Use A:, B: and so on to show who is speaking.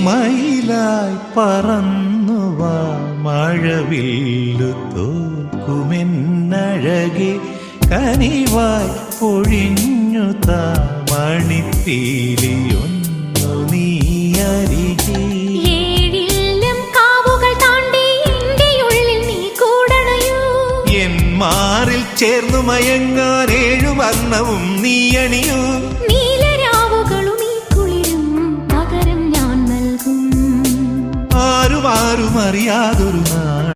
A: മയിലായി പറന്നുവാ മഴവില്ലു തോൽക്കുമെന്നഴകെ കനിവായി പൊഴിഞ്ഞു താമണിപ്പീലിയൊന്നു നീ അരികെ മാറിൽ ചേർന്നു മയങ്ങാൻ 7 വർണ്ണവും നീ അണിയൂ
B: നീലരാവുകളും ഈ കുളിരും പകരം ഞാൻ നൽകും
A: ആരും അറിയാതൊരു